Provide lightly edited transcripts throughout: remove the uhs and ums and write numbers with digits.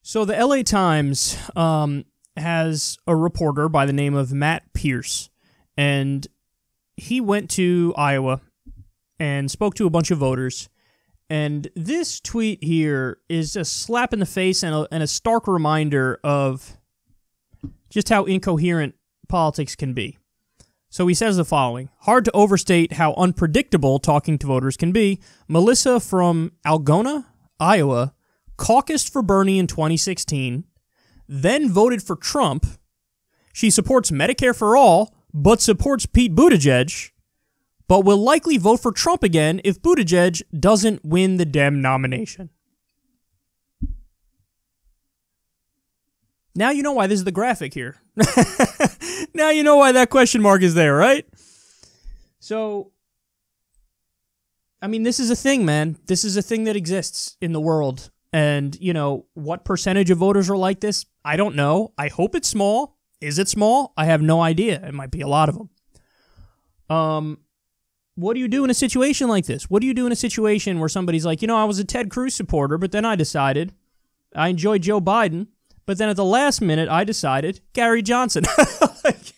So the LA Times has a reporter by the name of Matt Pierce, and he went to Iowa and spoke to a bunch of voters. And this tweet here is a slap in the face and a stark reminder of just how incoherent politics can be. So he says the following: hard to overstate how unpredictable talking to voters can be. Melissa from Algona, Iowa, caucused for Bernie in 2016, then voted for Trump. She supports Medicare for all, but supports Pete Buttigieg, but will likely vote for Trump again if Buttigieg doesn't win the Dem nomination. Now you know why this is the graphic here. Now you know why that question mark is there, right? So, I mean, this is a thing, man. This is a thing that exists in the world. And, you know, what percentage of voters are like this? I don't know. I hope it's small. Is it small? I have no idea. It might be a lot of them. What do you do in a situation like this? What do you do in a situation where somebody's like, you know, I was a Ted Cruz supporter, but then I decided I enjoyed Joe Biden, but then at the last minute I decided Gary Johnson. Like,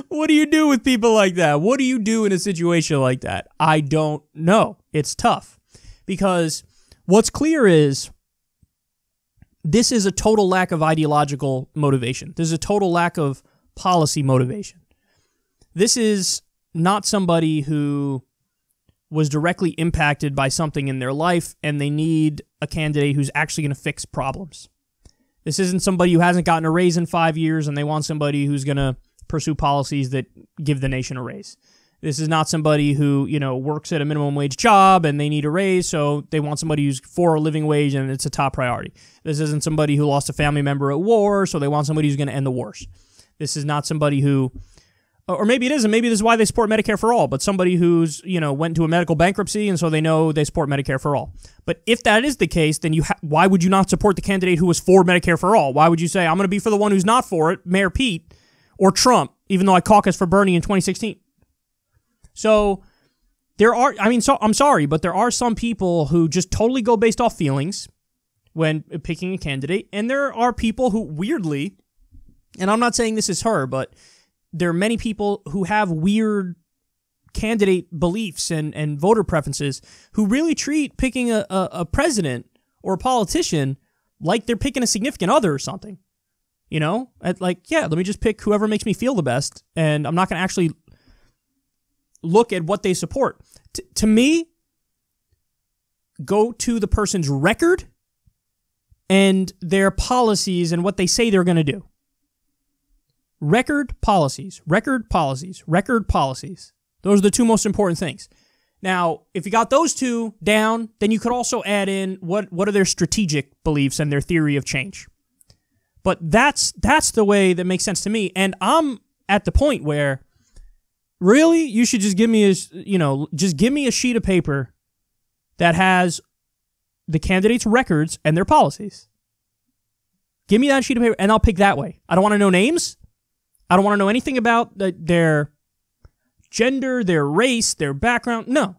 what do you do with people like that? What do you do in a situation like that? I don't know. It's tough because what's clear is this is a total lack of ideological motivation. There's a total lack of policy motivation. This is not somebody who was directly impacted by something in their life and they need a candidate who's actually going to fix problems. This isn't somebody who hasn't gotten a raise in 5 years and they want somebody who's going to pursue policies that give the nation a raise. This is not somebody who, you know, works at a minimum wage job and they need a raise, so they want somebody who's for a living wage and it's a top priority. This isn't somebody who lost a family member at war, so they want somebody who's going to end the wars. This is not somebody who, or maybe it is, and maybe this is why they support Medicare for all, but somebody who's, you know, went into a medical bankruptcy and so they know they support Medicare for all. But if that is the case, then why would you not support the candidate who was for Medicare for all? Why would you say, I'm going to be for the one who's not for it, Mayor Pete, or Trump, even though I caucused for Bernie in 2016? So I'm sorry, but there are some people who just totally go based off feelings when picking a candidate. And there are people who weirdly, and I'm not saying this is her, but there are many people who have weird candidate beliefs and voter preferences who really treat picking a president or a politician like they're picking a significant other or something. You know, like, yeah, let me just pick whoever makes me feel the best, and I'm not going to actually look at what they support. To me, go to the person's record and their policies and what they say they're going to do. Record policies, record policies, record policies. Those are the two most important things. Now, if you got those two down, then you could also add in what are their strategic beliefs and their theory of change. But that's the way that makes sense to me. And I'm at the point where really, you should just give me a sheet of paper that has the candidates' records and their policies. Give me that sheet of paper, and I'll pick that way. I don't want to know names. I don't want to know anything about their gender, their race, their background. No.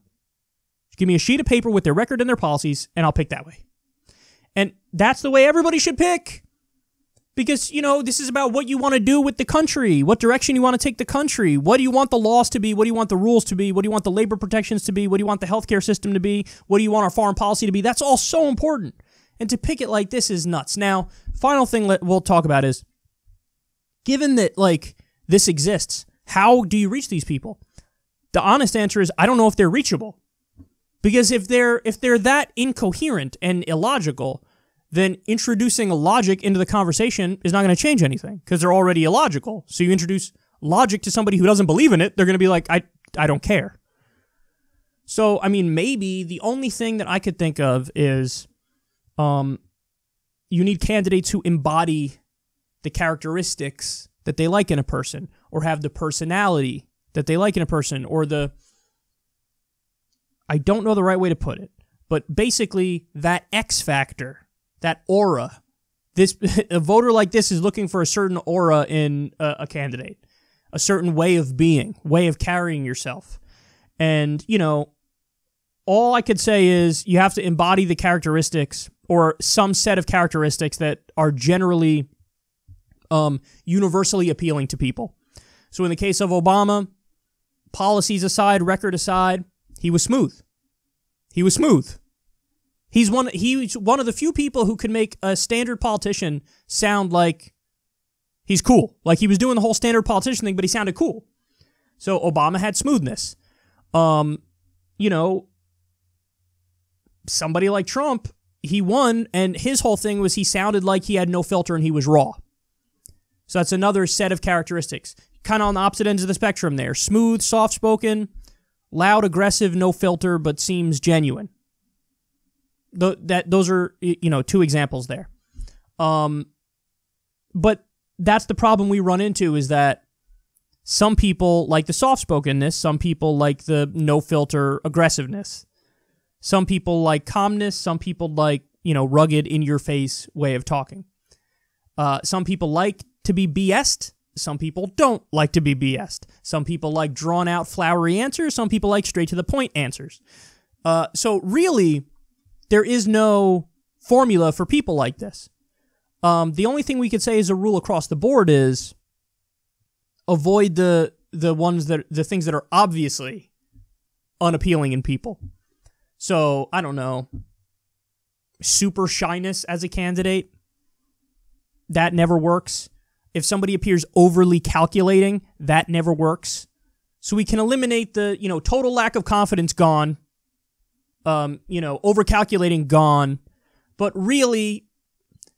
Just give me a sheet of paper with their record and their policies, and I'll pick that way. And that's the way everybody should pick. Because, you know, this is about what you want to do with the country, what direction you want to take the country, what do you want the laws to be, what do you want the rules to be, what do you want the labor protections to be, what do you want the healthcare system to be, what do you want our foreign policy to be. That's all so important. And to pick it like this is nuts. Now, final thing we'll talk about is, given that, like, this exists, how do you reach these people? The honest answer is, I don't know if they're reachable. Because if they're that incoherent and illogical, then introducing a logic into the conversation is not going to change anything because they're already illogical. So you introduce logic to somebody who doesn't believe in it, they're going to be like, I don't care. So, I mean, maybe the only thing that I could think of is you need candidates who embody the characteristics that they like in a person or have the personality that they like in a person or I don't know the right way to put it, but basically that X factor, that aura. A voter like this is looking for a certain aura in a candidate, a certain way of being, way of carrying yourself. And, you know, all I could say is you have to embody the characteristics or some set of characteristics that are generally universally appealing to people. So in the case of Obama, policies aside, record aside, he was smooth. He was smooth. He's one of the few people who can make a standard politician sound like he's cool. Like he was doing the whole standard politician thing, but he sounded cool. So Obama had smoothness. Somebody like Trump, he won, and his whole thing was he sounded like he had no filter and he was raw. So that's another set of characteristics. Kind of on the opposite ends of the spectrum there. Smooth, soft-spoken, loud, aggressive, no filter, but seems genuine. Those are, two examples there. But that's the problem we run into, is that some people like the soft-spokenness, some people like the no-filter aggressiveness. Some people like calmness, some people like, rugged, in-your-face way of talking. Some people like to be BS'd, some people don't like to be BS'd. Some people like drawn-out, flowery answers, some people like straight-to-the-point answers. So really, there is no formula for people like this. The only thing we could say as a rule across the board is avoid the things that are obviously unappealing in people. So, I don't know, super shyness as a candidate, that never works. If somebody appears overly calculating, that never works. So we can eliminate the, total lack of confidence, gone. Over-calculating, gone. But really,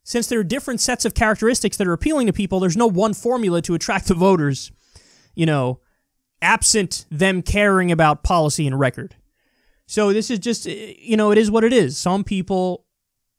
since there are different sets of characteristics that are appealing to people, there's no one formula to attract the voters, absent them caring about policy and record. So this is just, it is what it is. Some people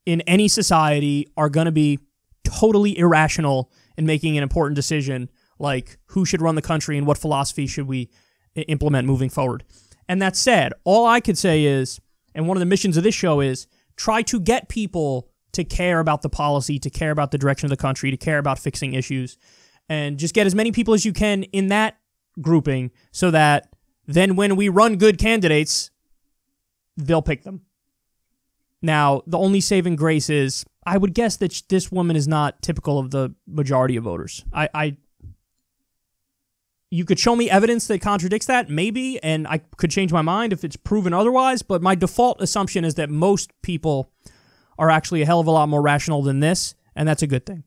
in any society are going to be totally irrational in making an important decision, like who should run the country and what philosophy should we implement moving forward. And that said, all I could say is, and one of the missions of this show is, try to get people to care about the policy, to care about the direction of the country, to care about fixing issues, and just get as many people as you can in that grouping so that then when we run good candidates, they'll pick them. Now, the only saving grace is, I would guess that this woman is not typical of the majority of voters. You could show me evidence that contradicts that, maybe, and I could change my mind if it's proven otherwise, but my default assumption is that most people are actually a hell of a lot more rational than this, and that's a good thing.